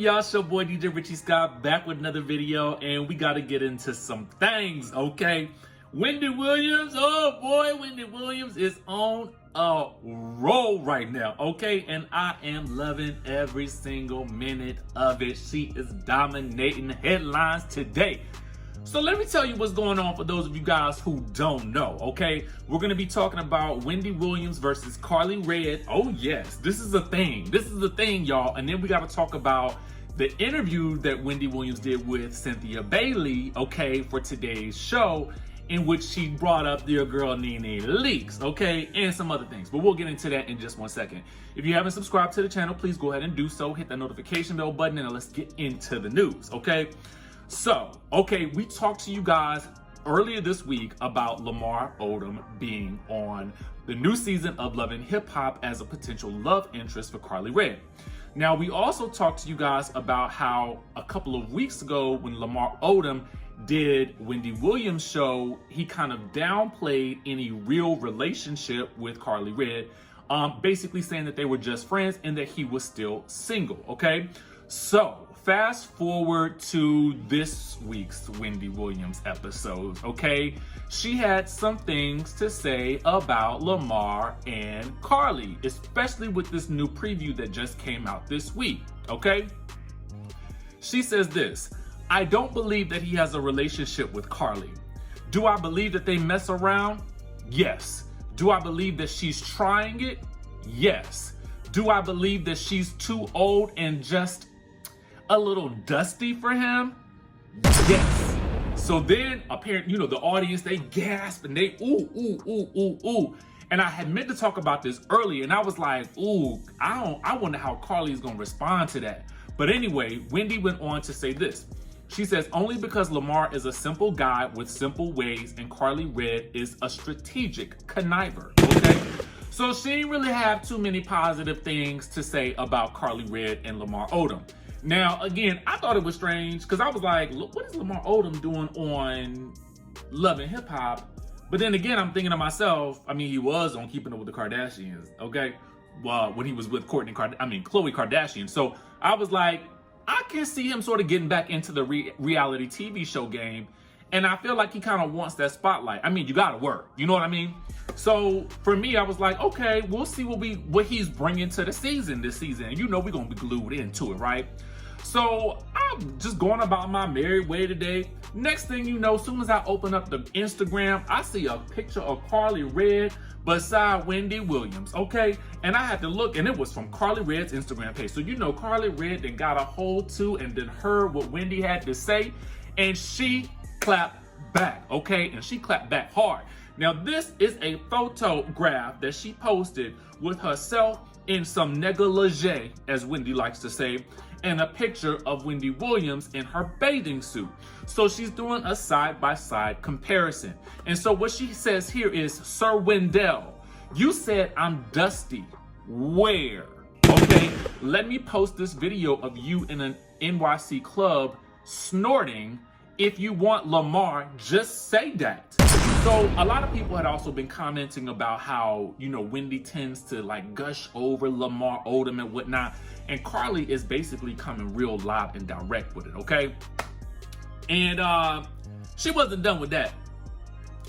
y'all? It's your boy DJ Richie Skye back with another video, and we got to get into some things, okay? Wendy Williams, oh boy, Wendy Williams is on a roll right now, okay? And I am loving every single minute of it. She is dominating headlines today. So let me tell you what's going on for those of you guys who don't know, okay? We're going to be talking about Wendy Williams versus Karlie Red. Oh yes, this is a thing. This is a thing, y'all. And then we got to talk about the interview that Wendy Williams did with Cynthia Bailey, okay, for today's show, in which she brought up your girl Nene Leakes, okay, and some other things. But we'll get into that in just 1 second. If you haven't subscribed to the channel, please go ahead and do so. Hit that notification bell button and let's get into the news, okay? So, okay, we talked to you guys earlier this week about Lamar Odom being on the new season of Love and Hip Hop as a potential love interest for Karlie Red. Now, we also talked to you guys about how a couple of weeks ago when Lamar Odom did Wendy Williams' show, he kind of downplayed any real relationship with Karlie Red, basically saying that they were just friends and that he was still single, okay? So, fast forward to this week's Wendy Williams episode, okay? She had some things to say about Lamar and Karlie, especially with this new preview that just came out this week, okay? She says this: I don't believe that he has a relationship with Karlie. Do I believe that they mess around? Yes. Do I believe that she's trying it? Yes. Do I believe that she's too old and just a little dusty for him? Yes. So then, apparently, the audience, they gasp and they ooh. And I had meant to talk about this earlier, and I was like, ooh, I wonder how Karlie is gonna respond to that. But anyway, Wendy went on to say this. She says, only because Lamar is a simple guy with simple ways and Karlie Red is a strategic conniver, okay? So she didn't really have too many positive things to say about Karlie Red and Lamar Odom. Now, again, I thought it was strange because I was like, look, what is Lamar Odom doing on Love and Hip Hop? But then again, I'm thinking to myself, I mean, he was on Keeping Up with the Kardashians, okay? Well, when he was with Khloe Kardashian. So I was like, I can see him sort of getting back into the reality TV show game. And I feel like he kind of wants that spotlight. I mean, you got to work. You know what I mean? So for me, I was like, okay, we'll see what he's bringing to the season this season. And we're going to be glued into it, right? So I'm just going about my merry way today. Next thing you know, as soon as I open up the Instagram, I see a picture of Karlie Red beside Wendy Williams, okay? And I had to look, and it was from Karlie Red's Instagram page. So Karlie Red then got a hold to and then heard what Wendy had to say, and she clapped back, okay? And she clapped back hard. Now, this is a photograph that she posted with herself in some negligee, as Wendy likes to say, and a picture of Wendy Williams in her bathing suit. So she's doing a side-by-side comparison. And so what she says here is, Sir Wendell, you said I'm dusty. Where? Okay, let me post this video of you in an NYC club snorting. If you want Lamar, just say that. So a lot of people had also been commenting about how, Wendy tends to like gush over Lamar Odom and whatnot. And Karlie is basically coming real live and direct with it, okay? And she wasn't done with that.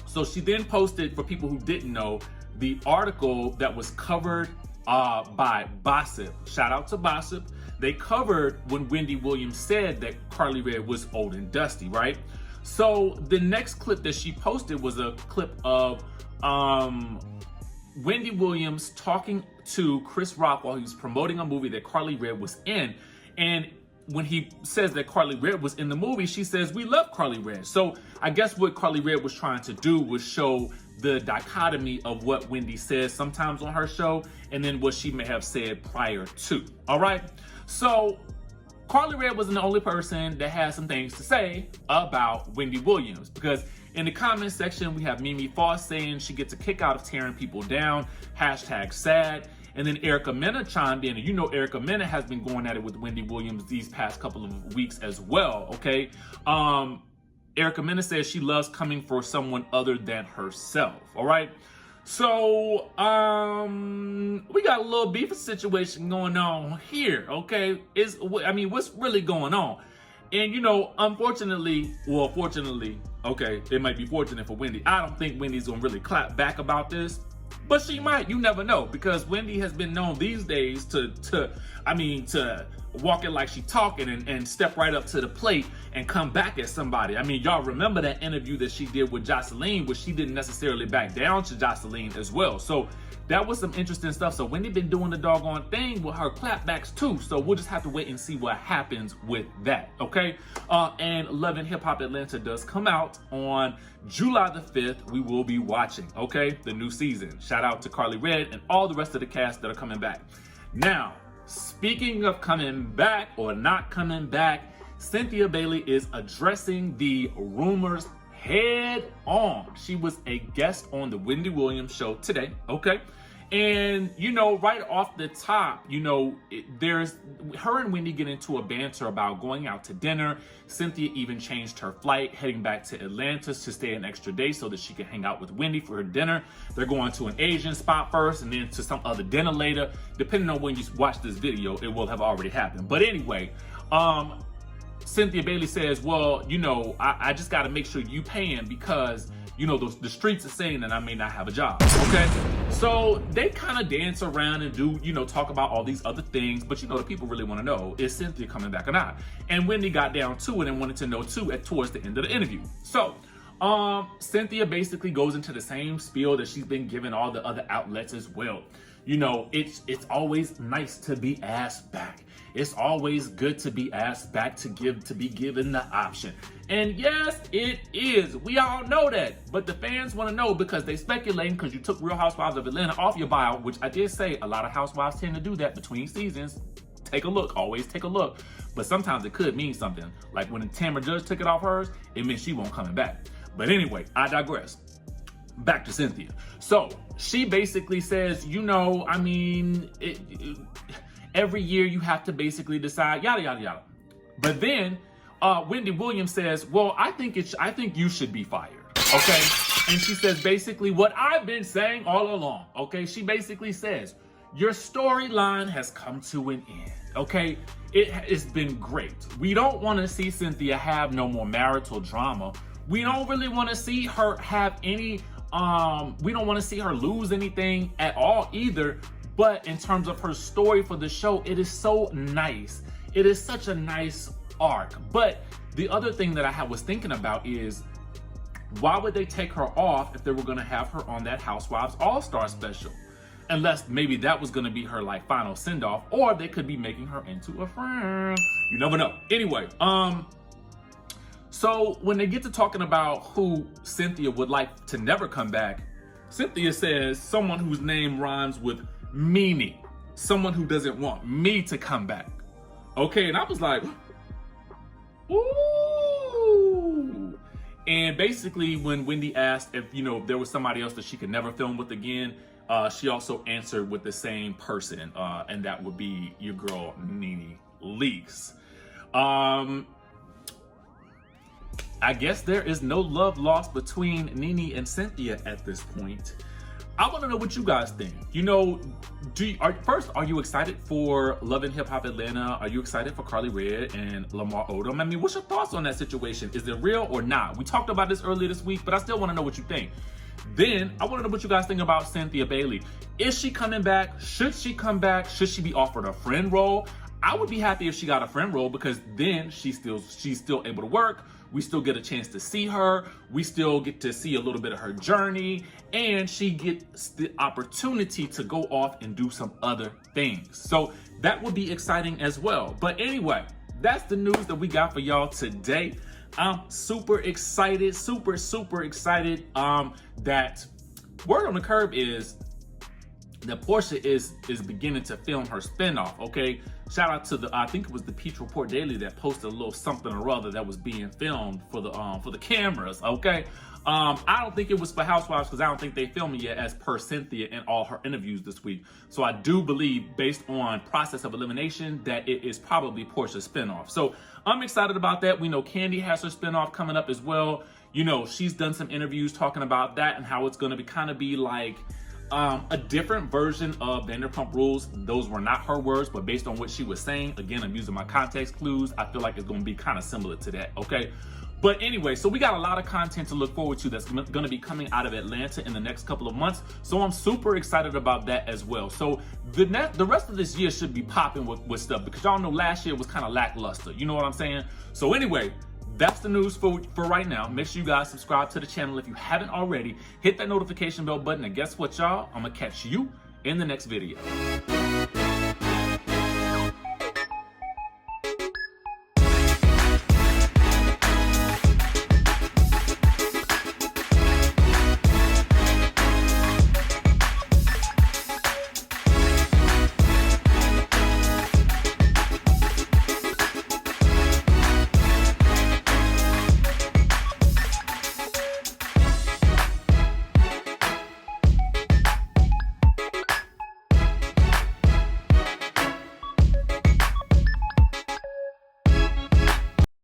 So she then posted, for people who didn't know, the article that was covered by Gossip. Shout out to Gossip. They covered when Wendy Williams said that Karlie Red was old and dusty, right? So the next clip that she posted was a clip of Wendy Williams talking to Chris Rock while he was promoting a movie that Karlie Red was in. And when he says that Karlie Red was in the movie, she says, we love Karlie Red. So I guess what Karlie Red was trying to do was show the dichotomy of what Wendy says sometimes on her show and then what she may have said prior to. All right. So Karlie Red wasn't the only person that had some things to say about Wendy Williams, because in the comment section, we have Mimi Foss saying she gets a kick out of tearing people down, #sad. And then Erica Mena chimed in, and Erica Mena has been going at it with Wendy Williams these past couple of weeks as well, okay? Erica Mena says she loves coming for someone other than herself, all right? So, we got a little beef situation going on here, okay? What's really going on? And, you know, unfortunately, well, fortunately, okay, it might be fortunate for Wendy. I don't think Wendy's gonna really clap back about this, but she might. You never know, because Wendy has been known these days to walk it like she talking and step right up to the plate and come back at somebody. I mean, y'all remember that interview that she did with Jocelyn, where she didn't necessarily back down to Jocelyn as well. So that was some interesting stuff. So Wendy been doing the doggone thing with her clapbacks too. So we'll just have to wait and see what happens with that, okay? And Love and Hip Hop Atlanta does come out on July the 5th. We will be watching, okay? The new season. Shout out to Karlie and all the rest of the cast that are coming back. Now, speaking of coming back or not coming back, Cynthia Bailey is addressing the rumors head on. She was a guest on the Wendy Williams show today, okay? And, you know, right off the top, you know, there's her and Wendy get into a banter about going out to dinner. Cynthia even changed her flight, heading back to Atlanta to stay an extra day so that she can hang out with Wendy for her dinner. They're going to an Asian spot first and then to some other dinner later. Depending on when you watch this video, it will have already happened. But anyway, Cynthia Bailey says, well, you know, I just got to make sure you paying because, you know, the streets are saying that I may not have a job, okay? So they kind of dance around and do, you know, talk about all these other things, but you know, the people really want to know, is Cynthia coming back or not? And Wendy got down to it and wanted to know too towards the end of the interview. So Cynthia basically goes into the same spiel that she's been giving all the other outlets as well. You know, it's always nice to be asked back. It's always good to be asked back, to be given the option. And yes, it is. We all know that. But the fans want to know because they speculating because you took Real Housewives of Atlanta off your bio, which I did say a lot of housewives tend to do that between seasons. Take a look. Always take a look. But sometimes it could mean something. Like when Tamra Judge took it off hers, it meant she won't coming back. But anyway, I digress. Back to Cynthia. So she basically says, you know, I mean, every year you have to basically decide, yada, yada, yada. But then Wendy Williams says, well, I think you should be fired, okay? And she says basically what I've been saying all along, okay? She basically says, your storyline has come to an end, okay? It's been great. We don't want to see Cynthia have no more marital drama. We don't really want to see her have any, we don't want to see her lose anything at all either. But in terms of her story for the show, it is so nice. It is such a nice arc. But the other thing that I was thinking about is, why would they take her off if they were going to have her on that Housewives All-Star special? Unless maybe that was going to be her like final send-off, or they could be making her into a friend. You never know. Anyway, so when they get to talking about who Cynthia would like to never come back, Cynthia says someone whose name rhymes with Nene, someone who doesn't want me to come back. Okay, and I was like, ooh. And basically when Wendy asked if, you know, there was somebody else that she could never film with again, she also answered with the same person, and that would be your girl, Nene Leakes. I guess there is no love lost between Nene and Cynthia at this point. I want to know what you guys think. You know, are you excited for Love and Hip Hop Atlanta? Are you excited for Karlie and Lamar Odom? I mean, what's your thoughts on that situation? Is it real or not? We talked about this earlier this week, but I still want to know what you think. Then I want to know what you guys think about Cynthia Bailey. Is she coming back? Should she come back? Should she be offered a friend role? I would be happy if she got a friend role, because then she's still able to work. We still get a chance to see her. We still get to see a little bit of her journey, and she gets the opportunity to go off and do some other things. So that would be exciting as well. But anyway, that's the news that we got for y'all today. I'm super excited, super excited. That word on the curb is that Porsha is beginning to film her spinoff, okay? Shout out to I think it was the Peach Report Daily that posted a little something or other that was being filmed for the cameras, okay? I don't think it was for Housewives because I don't think they filmed it yet, as per Cynthia in all her interviews this week. So I do believe, based on process of elimination, that it is probably Porsha's spinoff. So I'm excited about that. We know Kandi has her spinoff coming up as well. You know, she's done some interviews talking about that and how it's going to be kind of be like a different version of Vanderpump Rules. Those were not her words, but based on what she was saying, again, I'm using my context clues. I feel like it's going to be kind of similar to that, okay? But anyway, so we got a lot of content to look forward to that's going to be coming out of Atlanta in the next couple of months. So I'm super excited about that as well. So the rest of this year should be popping with stuff, because y'all know last year was kind of lackluster. You know what I'm saying? So anyway, that's the news for right now. Make sure you guys subscribe to the channel if you haven't already. Hit that notification bell button, and guess what, y'all? I'm going to catch you in the next video.